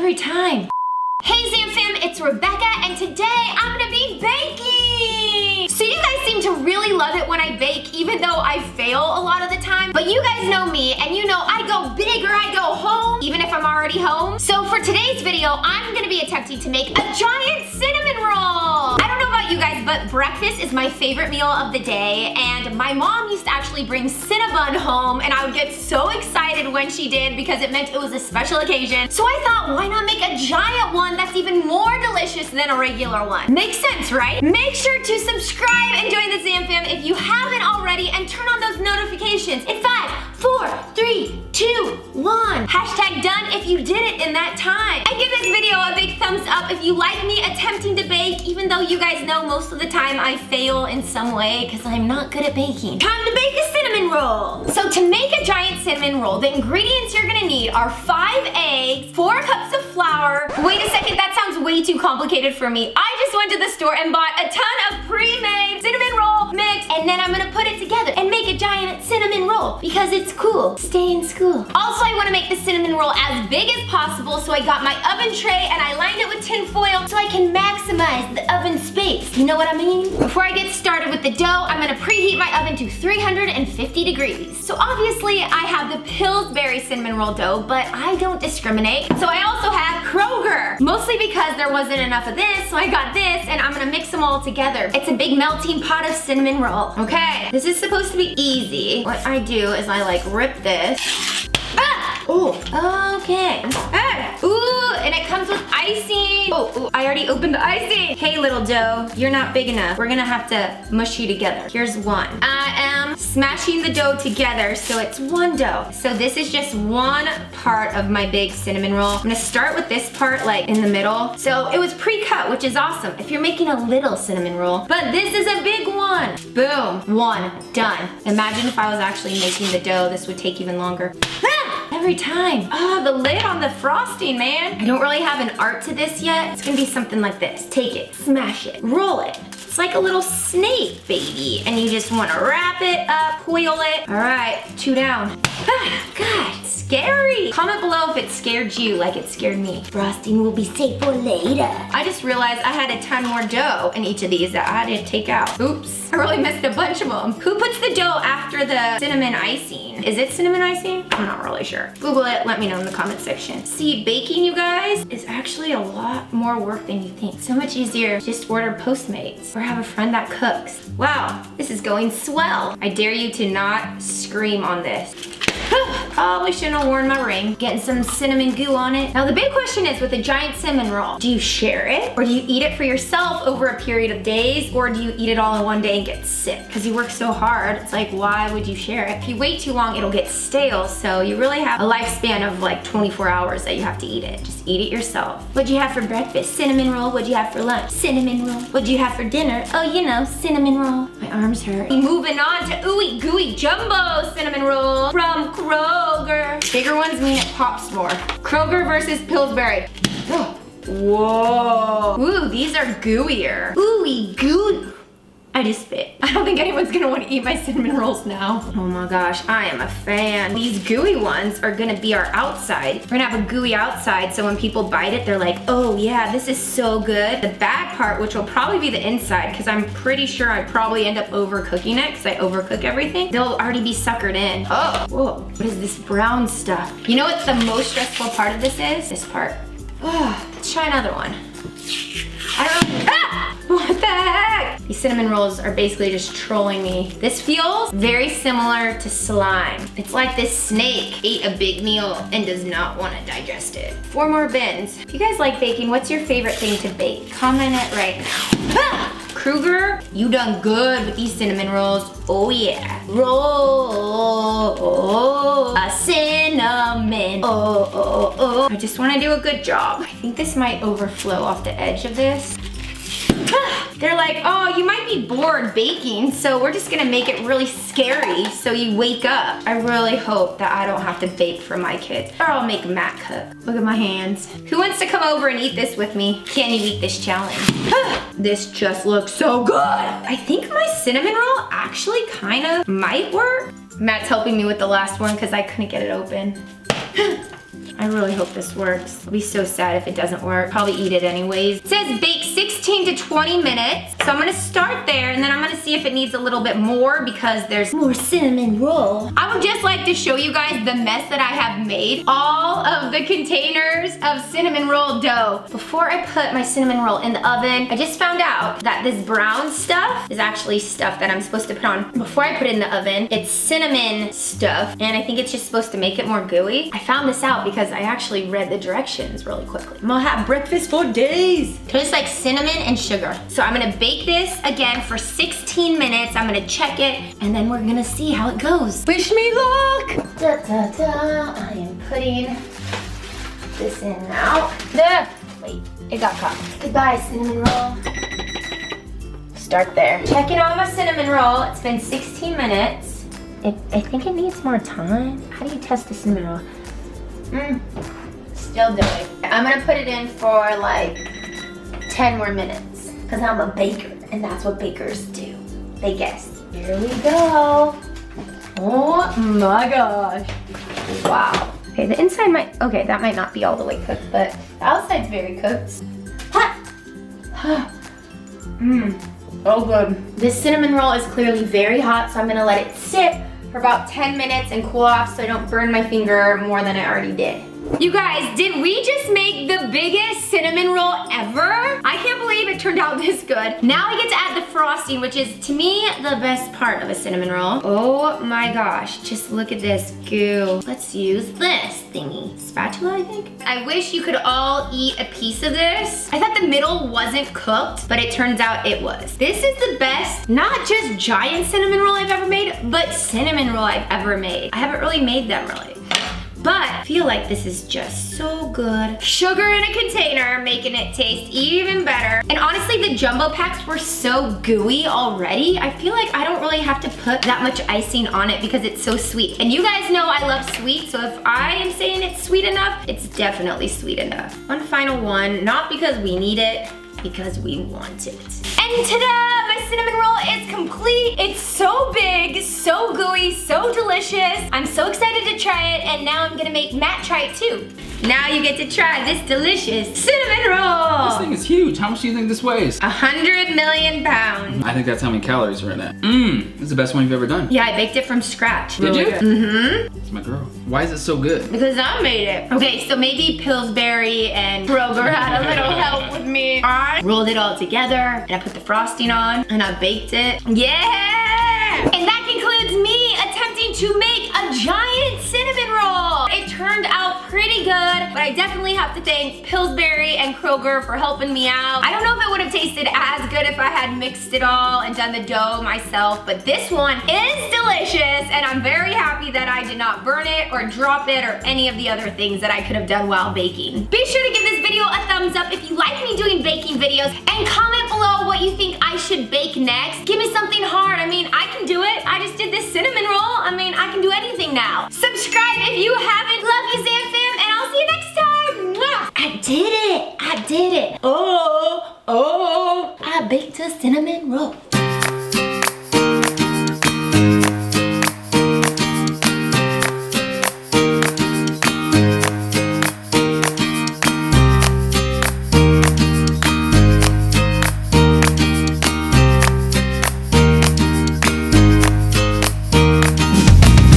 every time. Hey ZAMFAM, it's Rebecca, and today I'm gonna be baking! So you guys seem to really love it when I bake, even though I fail a lot of the time. But you guys know me, and you know I go big or I go home, even if I'm already home. So for today's video, I'm gonna be attempting to make a giant cinnamon roll! I don't know about you guys, but breakfast is my favorite meal of the day, and my mom used to actually bring Cinnabon home, and I would get so excited when she did because it meant it was a special occasion. So I thought, why not make a giant one that's even more delicious than a regular one? Makes sense, right? Make sure to subscribe and join the ZAMFAM if you haven't already, and turn on those notifications in 5, 4, 3, 2, 1. Hashtag done if you did it in that time. And give this video a big thumbs up if you like me attempting to bake, even though you guys know most of the time I fail in some way because I'm not good at baking. Time to bake a cinnamon roll. So to make a giant cinnamon roll, the ingredients you're gonna need are 5 eggs, 4 cups of flour. Wait a second, that sounds way too complicated for me. I just went to the store and bought a ton of pre-made cinnamon roll mix, and then I'm gonna put it together and make a giant cinnamon roll because it's cool. Stay in school. Also, I wanna make the cinnamon roll as big as possible, so I got my oven tray and I lined it with tin foil so I can maximize the oven space. You know what I mean? Before I get started with the dough, I'm gonna preheat my oven to 350 degrees. So obviously I have the Pillsbury cinnamon roll dough, but I don't discriminate. So I also have Kroger, mostly because there wasn't enough of this, so I got this, and I'm gonna mix them all together. It's a big melting pot of cinnamon roll. Okay, this is supposed to be easy. What I do is I like rip this. Oh, okay. Ooh, and it comes with icing. Oh, I already opened the icing. Hey, little dough, you're not big enough. We're gonna have to mush you together. Here's one. I am smashing the dough together so it's one dough. So this is just one part of my big cinnamon roll. I'm gonna start with this part like in the middle. So it was pre-cut, which is awesome if you're making a little cinnamon roll. But this is a big one. Boom, one, done. Imagine if I was actually making the dough, this would take even longer. Every time. Oh, the lid on the frosting, man. I don't really have an art to this yet. It's gonna be something like this. Take it, smash it, roll it. It's like a little snake, baby. And you just wanna wrap it up, coil it. All right, 2 down. God, it's scary. Comment below if it scared you like it scared me. Frosting will be safe for later. I just realized I had a ton more dough in each of these that I had to take out. Oops, I really missed a bunch of them. Who puts the dough after the cinnamon icing? Is it cinnamon icing? I'm not really sure. Google it, let me know in the comment section. See, baking, you guys, is actually a lot more work than you think. So much easier. Just order Postmates or have a friend that cooks. Wow, this is going swell. I dare you to not scream on this. Probably shouldn't have worn my ring. Getting some cinnamon goo on it. Now the big question is, with a giant cinnamon roll, do you share it? Or do you eat it for yourself over a period of days? Or do you eat it all in one day and get sick? Because you work so hard, it's like, why would you share it? If you wait too long, it'll get stale. So you really have a lifespan of like 24 hours that you have to eat it. Just eat it yourself. What'd you have for breakfast? Cinnamon roll. What'd you have for lunch? Cinnamon roll. What'd you have for dinner? Oh, you know, cinnamon roll. My arms hurt. Moving on to ooey gooey jumbo cinnamon roll from Kroger. Bigger ones mean it pops more. Kroger versus Pillsbury. Oh. Whoa. Ooh, these are gooier. Ooey goo. I just spit. I don't think anyone's gonna want to eat my cinnamon rolls now. Oh my gosh, I am a fan. These gooey ones are gonna be our outside. We're gonna have a gooey outside, so when people bite it, they're like, oh yeah, this is so good. The back part, which will probably be the inside, because I'm pretty sure I probably end up overcooking it, because I overcook everything. They'll already be suckered in. Oh, whoa, what is this brown stuff? You know what the most stressful part of this is? This part. Oh, let's try another one. I don't know. Ah! What the heck? These cinnamon rolls are basically just trolling me. This feels very similar to slime. It's like this snake ate a big meal and does not want to digest it. 4 more bins. If you guys like baking, what's your favorite thing to bake? Comment it right now. Ah! Kroger, you done good with these cinnamon rolls. Oh yeah. Roll a cinnamon. Oh. I just want to do a good job. I think this might overflow off the edge of this. They're like, oh, you might be bored baking, so we're just gonna make it really scary so you wake up. I really hope that I don't have to bake for my kids, or I'll make Matt cook. Look at my hands. Who wants to come over and eat this with me? Can you eat this challenge? This just looks so good. I think my cinnamon roll actually kind of might work. Matt's helping me with the last one because I couldn't get it open. I really hope this works. I'll be so sad if it doesn't work. Probably eat it anyways. It says bake 16 to 20 minutes. So I'm gonna start there and then I'm gonna see if it needs a little bit more because there's more cinnamon roll. I would just like to show you guys the mess that I have made. All of the containers of cinnamon roll dough. Before I put my cinnamon roll in the oven, I just found out that this brown stuff is actually stuff that I'm supposed to put on before I put it in the oven. It's cinnamon stuff and I think it's just supposed to make it more gooey. I found this out because I actually read the directions really quickly. I'm gonna have breakfast for days. Tastes like cinnamon and sugar. So I'm gonna bake this again for 16 minutes. I'm gonna check it and then we're gonna see how it goes. Wish me luck! Da, da, da. I am putting this in now. Wait, it got caught. Goodbye, cinnamon roll. Start there. Checking on my cinnamon roll. It's been 16 minutes. I think it needs more time. How do you test the cinnamon roll? Still doing. I'm gonna put it in for like 10 more minutes because I'm a baker and that's what bakers do. They guess. Here we go. Oh my gosh. Wow. Okay, the inside might, okay, that might not be all the way cooked, but the outside's very cooked. Oh good. This cinnamon roll is clearly very hot, so I'm gonna let it sit for about 10 minutes and cool off so I don't burn my finger more than I already did. You guys, did we just make the biggest cinnamon roll ever? I can't believe it turned out this good. Now I get to add the frosting, which is, to me, the best part of a cinnamon roll. Oh my gosh, just look at this goo. Let's use this thingy. Spatula, I think? I wish you could all eat a piece of this. I thought the middle wasn't cooked, but it turns out it was. This is the best, not just giant cinnamon roll I've ever made, but cinnamon roll I've ever made. I haven't really made them really. But I feel like this is just so good. Sugar in a container, making it taste even better. And honestly, the jumbo packs were so gooey already. I feel like I don't really have to put that much icing on it because it's so sweet. And you guys know I love sweet, so if I am saying it's sweet enough, it's definitely sweet enough. One final one, not because we need it, because we want it. And ta-da! My cinnamon roll is complete. It's so big, so gooey, so delicious. I'm so excited to try it, and now I'm gonna make Matt try it too. Now you get to try this delicious cinnamon roll. This thing is huge. How much do you think this weighs? 100 million pounds. I think that's how many calories are in it. This is the best one you've ever done. Yeah, I baked it from scratch. Did you? Mm-hmm. It's my girl. Why is it so good? Because I made it. Okay, so maybe Pillsbury and Kroger had a little help with me. I rolled it all together, and I put the frosting on, and I baked it. Yeah! And that concludes me attempting to make a giant cinnamon roll. It turned out pretty good, but I definitely have to thank Pillsbury and Kroger for helping me out. I don't know if it would have tasted as good if I had mixed it all and done the dough myself, but this one is delicious, and I'm very happy that I did not burn it or drop it or any of the other things that I could have done while baking. Be sure to give this video a thumbs up if you like me doing baking videos, and comment below what you think I should bake next. Give me something hard. I mean, I can do it. I just did this cinnamon roll. I mean, I can do anything now. Subscribe if you haven't. Love you, ZAMFAM, and I'll see you next time. Mwah! I did it. I did it. Oh, I baked a cinnamon roll.